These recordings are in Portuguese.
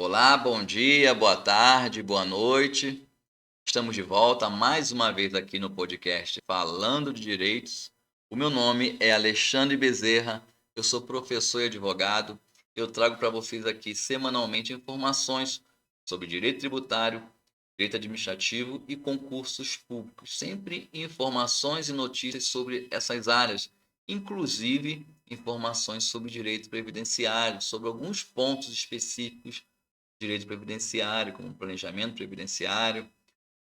Olá, bom dia, boa tarde, boa noite. Estamos de volta mais uma vez aqui no podcast Falando de Direitos. O meu nome é Alexandre Bezerra, eu sou professor e advogado. Eu trago para vocês aqui semanalmente informações sobre direito tributário, direito administrativo e concursos públicos. Sempre informações e notícias sobre essas áreas, inclusive informações sobre direito previdenciário, sobre alguns pontos específicos direito previdenciário, como planejamento previdenciário,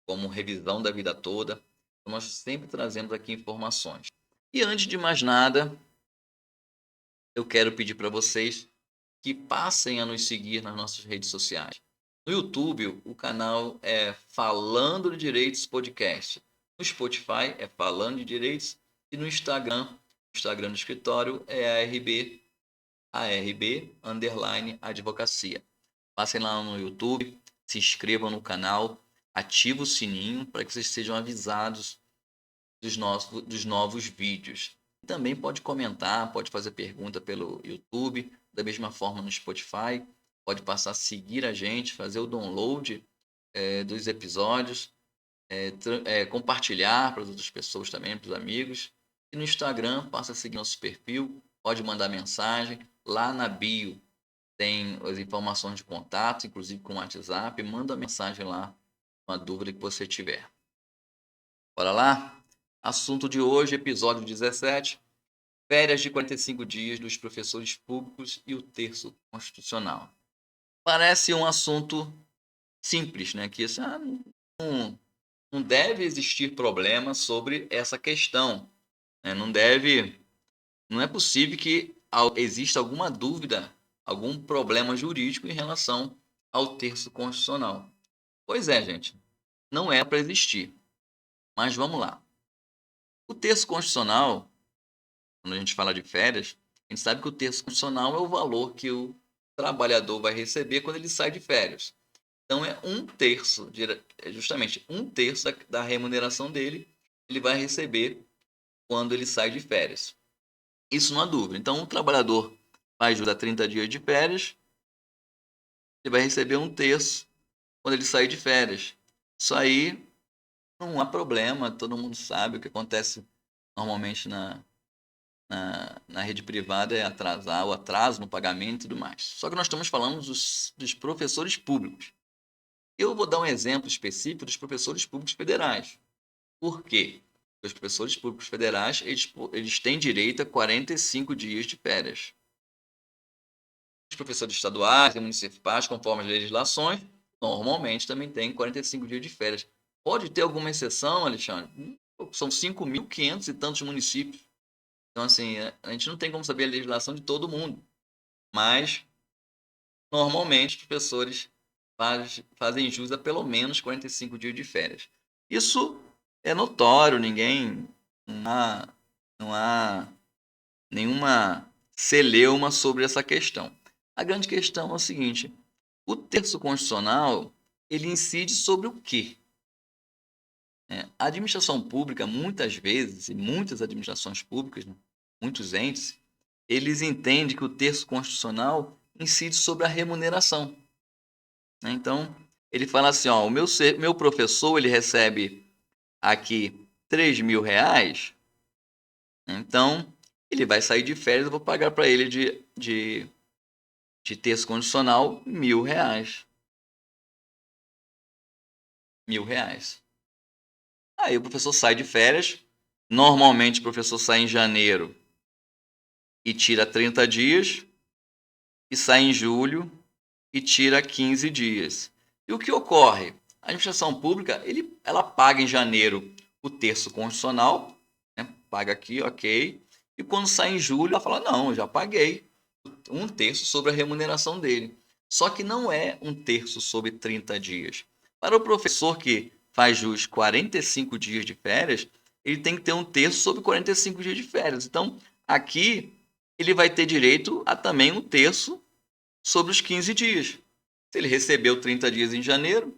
como revisão da vida toda. Então, nós sempre trazemos aqui informações. E antes de mais nada, eu quero pedir para vocês que passem a nos seguir nas nossas redes sociais. No YouTube, o canal é Falando de Direitos Podcast. No Spotify é Falando de Direitos. E no Instagram, o Instagram do escritório é ARB_advocacia. Passem lá no YouTube, se inscrevam no canal, ativem o sininho para que vocês sejam avisados dos novos vídeos. Também pode comentar, pode fazer pergunta pelo YouTube, da mesma forma no Spotify. Pode passar a seguir a gente, fazer o download dos episódios, compartilhar para as outras pessoas também, para os amigos. E no Instagram, passa a seguir nosso perfil, pode mandar mensagem. Lá na bio tem as informações de contato, inclusive com o WhatsApp. Manda mensagem lá, uma dúvida que você tiver. Bora lá? Assunto de hoje, episódio 17. Férias de 45 dias dos professores públicos e o terço constitucional. Parece um assunto simples, né? Que não deve existir problema sobre essa questão, né? Não é possível que exista alguma dúvida, algum problema jurídico em relação ao terço constitucional. Pois é, gente, não é para existir. Mas vamos lá. O terço constitucional, quando a gente fala de férias, a gente sabe que o terço constitucional é o valor que o trabalhador vai receber quando ele sai de férias. Então é um terço, justamente um terço da remuneração dele, ele vai receber quando ele sai de férias. Isso não há dúvida. Então, o trabalhador faz jus a 30 dias de férias, ele vai receber um terço quando ele sair de férias. Isso aí não há problema, todo mundo sabe o que acontece normalmente na rede privada é atrasar, o atraso no pagamento e tudo mais. Só que nós estamos falando dos professores públicos. Eu vou dar um exemplo específico dos professores públicos federais. Por quê? Porque os professores públicos federais, eles têm direito a 45 dias de férias. Os professores estaduais e municipais, conforme as legislações, normalmente também têm 45 dias de férias. Pode ter alguma exceção, Alexandre? São 5.500 e tantos municípios. Então, assim, a gente não tem como saber a legislação de todo mundo. Mas, normalmente, os professores fazem jus a pelo menos 45 dias de férias. Isso é notório, não há nenhuma celeuma sobre essa questão. A grande questão é o seguinte: o terço constitucional ele incide sobre o quê? A administração pública, muitas vezes, e muitas administrações públicas, né, muitos entes, eles entendem que o terço constitucional incide sobre a remuneração. Então, ele fala assim, ó, meu professor ele recebe aqui R$ 3.000, então ele vai sair de férias, eu vou pagar para ele de terço condicional R$ 1.000. R$ 1.000. Aí o professor sai de férias. Normalmente o professor sai em janeiro e tira 30 dias. E sai em julho e tira 15 dias. E o que ocorre? A administração pública ela paga em janeiro o terço constitucional, né? Paga aqui, ok. E quando sai em julho, ela fala, não, eu já paguei um terço sobre a remuneração dele. Só que não é um terço sobre 30 dias. Para o professor que faz jus 45 dias de férias, ele tem que ter um terço sobre 45 dias de férias. Então, aqui, ele vai ter direito a também um terço sobre os 15 dias. Se ele recebeu 30 dias em janeiro,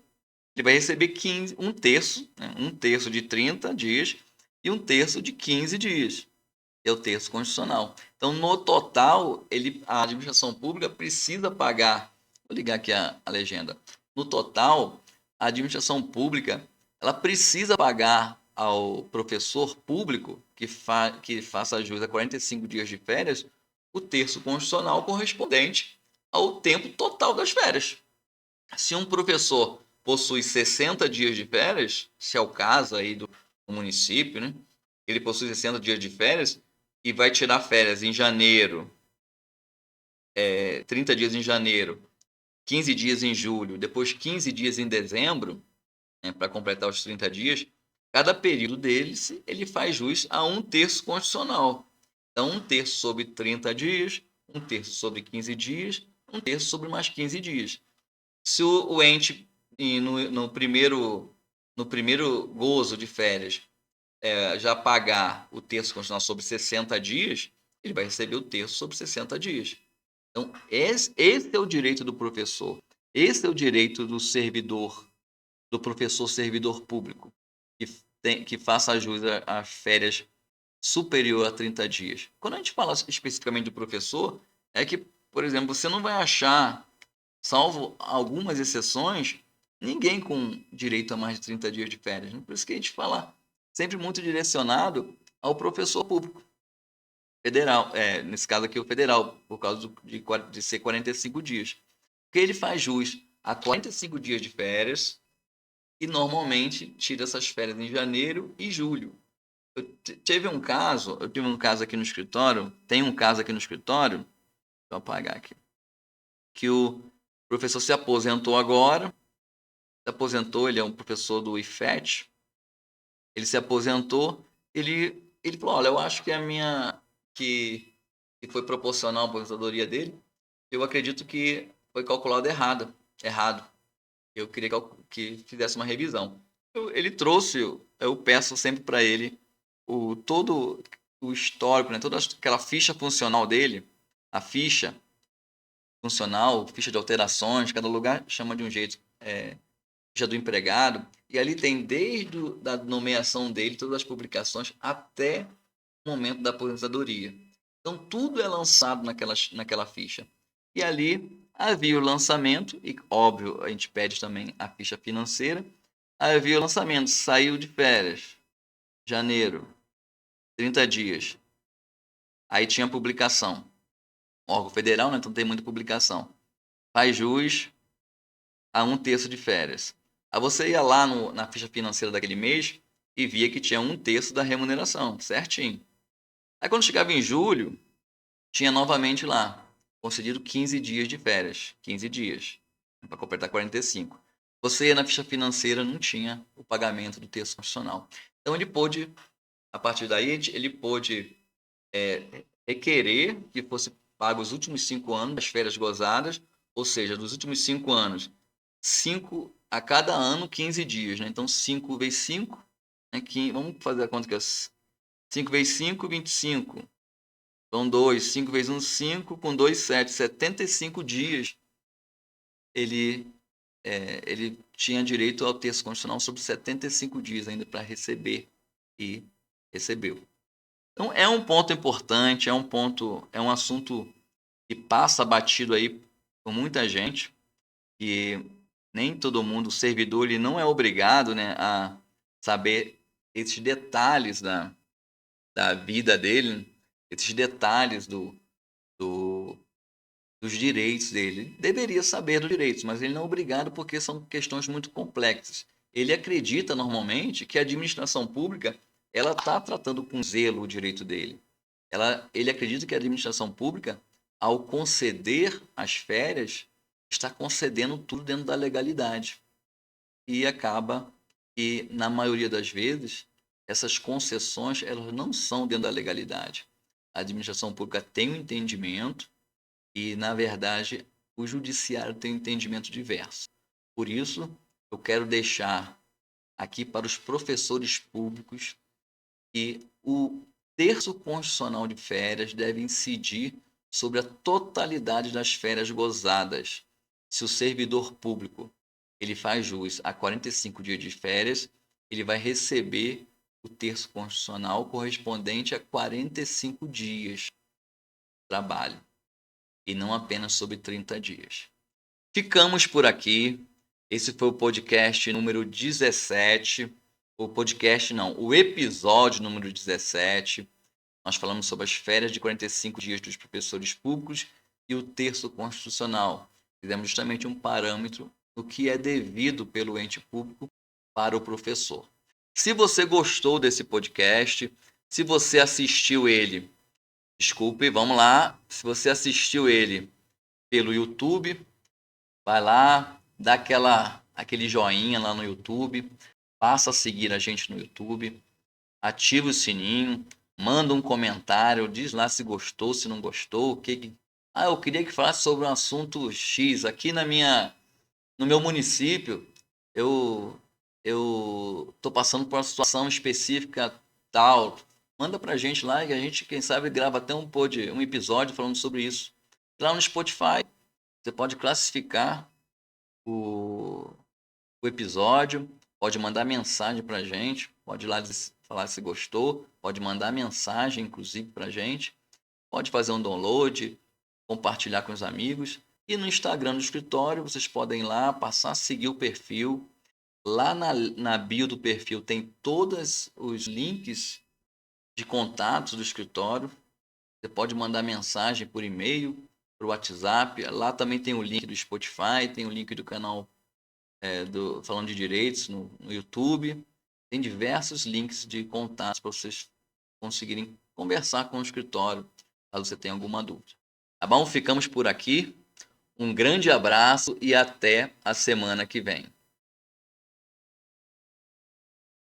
ele vai receber um terço, né? Um terço de 30 dias e um terço de 15 dias. É o terço constitucional. Então, no total, a administração pública precisa pagar Vou ligar aqui a legenda. No total, a administração pública ela precisa pagar ao professor público que faça jus a 45 dias de férias o terço constitucional correspondente ao tempo total das férias. Se um professor possui 60 dias de férias, se é o caso aí do município, né? Ele possui 60 dias de férias e vai tirar férias em janeiro, 30 dias em janeiro, 15 dias em julho, depois 15 dias em dezembro, né, para completar os 30 dias, cada período deles ele faz jus a um terço constitucional. Então, um terço sobre 30 dias, um terço sobre 15 dias, um terço sobre mais 15 dias. Se o ente, no primeiro gozo de férias, já pagar o terço constitucional sobre 60 dias, ele vai receber o terço sobre 60 dias. Então, esse é o direito do professor. Esse é o direito do servidor, do professor servidor público, que faça jus às férias superior a 30 dias. Quando a gente fala especificamente do professor, é que, por exemplo, você não vai achar, salvo algumas exceções, ninguém com direito a mais de 30 dias de férias. Por isso que a gente fala sempre muito direcionado ao professor público federal, nesse caso aqui o federal, por causa de ser 45 dias. Porque ele faz jus a 45 dias de férias e normalmente tira essas férias em janeiro e julho. Eu tive um caso aqui no escritório, tem um caso aqui no escritório, deixa eu apagar aqui, que o professor se aposentou agora, ele é um professor do IFET, ele se aposentou, ele falou, olha, eu acho que que foi proporcional a aposentadoria dele, eu acredito que foi calculado errado. Eu queria que fizesse uma revisão. Ele trouxe, eu peço sempre para ele todo o histórico, né? Toda aquela ficha funcional dele, a ficha funcional, ficha de alterações, cada lugar chama de um jeito, ficha do empregado, e ali tem desde a nomeação dele, todas as publicações, até o momento da aposentadoria. Então, tudo é lançado naquela ficha. E ali havia o lançamento, e óbvio, a gente pede também a ficha financeira. Havia o lançamento, saiu de férias, janeiro, 30 dias. Aí tinha a publicação. Órgão federal, né? Então tem muita publicação. Faz jus a um terço de férias. Aí você ia lá na ficha financeira daquele mês e via que tinha um terço da remuneração, certinho. Aí quando chegava em julho, tinha novamente lá, concedido 15 dias de férias. 15 dias, para completar 45. Você ia na ficha financeira, não tinha o pagamento do terço constitucional. Então ele pôde, a partir daí, ele pôde requerer que fosse pago os últimos 5 anos das férias gozadas, ou seja, dos últimos 5 anos, 5 a cada ano, 15 dias. Né? Então, 5 vezes 5, né? Vamos fazer a conta que é 5 vezes 5, 25. Então, 2, 5 vezes 1, 5, com 2, 7. 75 dias ele, ele tinha direito ao terço constitucional sobre 75 dias ainda para receber, e recebeu. Então, é um ponto importante, é um assunto que passa batido aí por muita gente, e nem todo mundo, o servidor, ele não é obrigado, né, a saber esses detalhes da vida dele, esses detalhes do, dos direitos dele. Ele deveria saber dos direitos, mas ele não é obrigado porque são questões muito complexas. Ele acredita normalmente que a administração pública ela está tratando com zelo o direito dele. Ele acredita que a administração pública, ao conceder as férias, está concedendo tudo dentro da legalidade. E acaba que, na maioria das vezes, essas concessões elas não são dentro da legalidade. A administração pública tem um entendimento e, na verdade, o judiciário tem um entendimento diverso. Por isso, eu quero deixar aqui para os professores públicos que o terço constitucional de férias deve incidir sobre a totalidade das férias gozadas. Se o servidor público ele faz jus a 45 dias de férias, ele vai receber o terço constitucional correspondente a 45 dias de trabalho, e não apenas sobre 30 dias. Ficamos por aqui. Esse foi o podcast número 17. O episódio número 17. Nós falamos sobre as férias de 45 dias dos professores públicos e o terço constitucional. Fizemos justamente um parâmetro do que é devido pelo ente público para o professor. Se você gostou desse podcast, se você assistiu ele, desculpe, vamos lá. Se você assistiu ele pelo YouTube, vai lá, dá aquele joinha lá no YouTube, passa a seguir a gente no YouTube, ativa o sininho, manda um comentário, diz lá se gostou, se não gostou, o que eu queria que falasse sobre um assunto X. Aqui no meu município, eu tô passando por uma situação específica tal. Manda pra gente lá e a gente, quem sabe, grava até um episódio falando sobre isso. Lá no Spotify, você pode classificar o, o episódio, pode mandar mensagem pra gente, pode ir lá falar se gostou, pode mandar mensagem, inclusive, pra gente, pode fazer um download, compartilhar com os amigos. E no Instagram do escritório, vocês podem ir lá, passar a seguir o perfil. Lá na bio do perfil tem todos os links de contatos do escritório. Você pode mandar mensagem por e-mail, por WhatsApp. Lá também tem o link do Spotify, tem o link do canal Falando de Direitos no YouTube. Tem diversos links de contatos para vocês conseguirem conversar com o escritório, caso você tenha alguma dúvida. Tá bom? Ficamos por aqui. Um grande abraço e até a semana que vem.